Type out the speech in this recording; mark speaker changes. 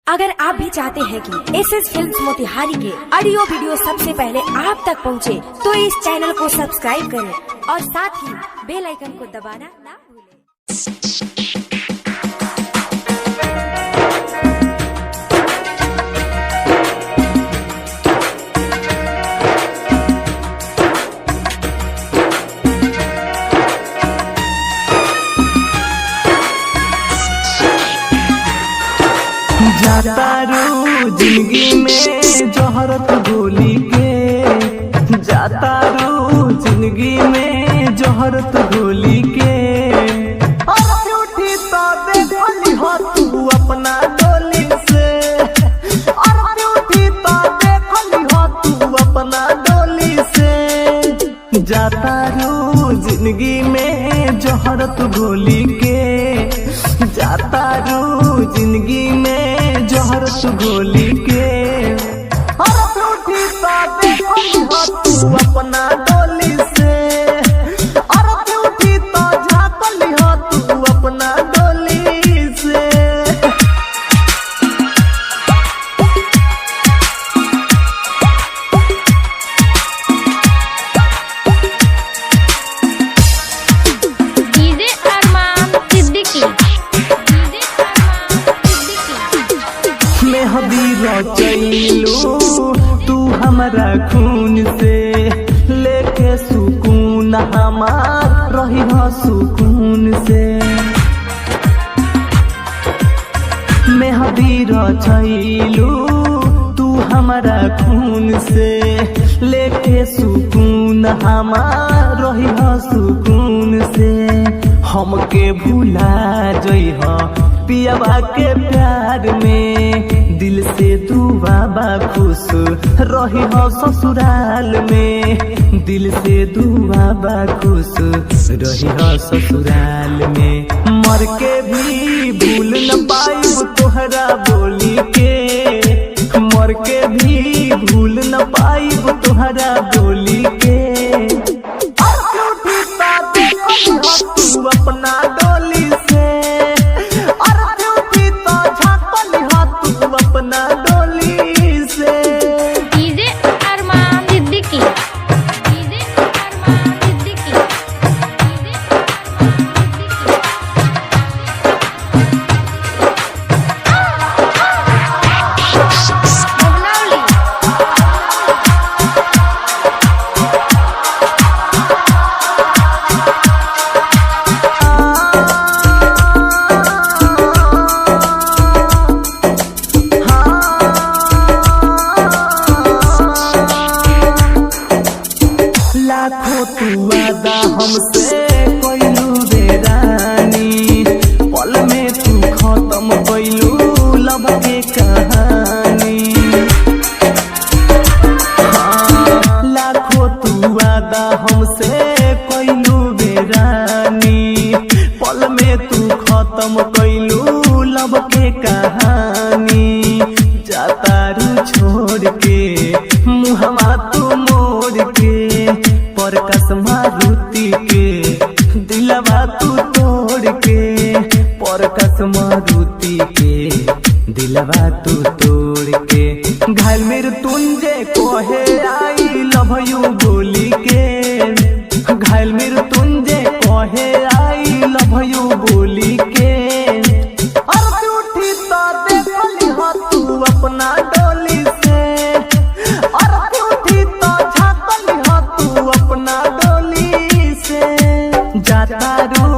Speaker 1: अगर आप भी चाहते हैं कि एसएस फिल्म्स मोतिहारी के ऑडियो वीडियो सबसे पहले आप तक पहुंचे, तो इस चैनल को सब्सक्राइब करें और साथ ही बेल आइकन को दबाना ना भूलें।
Speaker 2: जातारू जिंदगी में जोहरत गोली के, जातारू जिंदगी में जोहरत गोली के। और उठी तो देखली हो तू अपना डोली से, और उठी तो देखली हो तू अपना डोली से। जातारू जिंदगी में जोहरत गोली के, जातारू जिंदगी में जोहरत गोली के। और उठी तो देखली हो तू अपना डोली से, और उठी तो झाँकली हो तू अपना डोली से।
Speaker 3: डीजे अरमान सिद्दीकी,
Speaker 2: मेहदी रचैलू तू हमारा खून से, लेके सुकून हमार रही हो सुकून से। मेहदी रचैलू तू हमारा खून से, लेके सुकून हमार रही हो सुकून से। हमके भूला जइह पियावा के प्यार में, दिल से दुआ बा खुश रही हो ससुराल में। दिल से दुआ बा खुश रही हो ससुराल में। मर के भी भूल न पाइब तोहरा बोली के, मर के भी भूल न पाइब तोहरा बोली के। तू अपना डोली से, और उठी तो झाँकली हो तू अपना डोली से।
Speaker 3: डीजे अरमान सिद्दीकी, डीजे अरमान सिद्दीकी, डीजे अरमान सिद्दीकी।
Speaker 2: लाखों तू वादा हमसे कोइलू रे रानी, पल में तू खत्म कोइलू लब के कहानी। हाँ, लाखों तू वादा हमसे कोइलू रे रानी, पल में तू खत्म कोइलू लब के कहानी। जातारू छोड़ के मुहवा तू मोड़ के, परकस मारुति के दिलवा तू तोड़ के। परकस मारुति के दिलवा तू तोड़ के। घायल मेरे तुंजे कोहे आई लव यू बोली के, घायल मेरे तुंजे कोहे आई लव यू बोली के। और उठी तो देखली हो तू अपना डोली से, और उठी तो झाँकली हो तू अपना डोली से। जातारू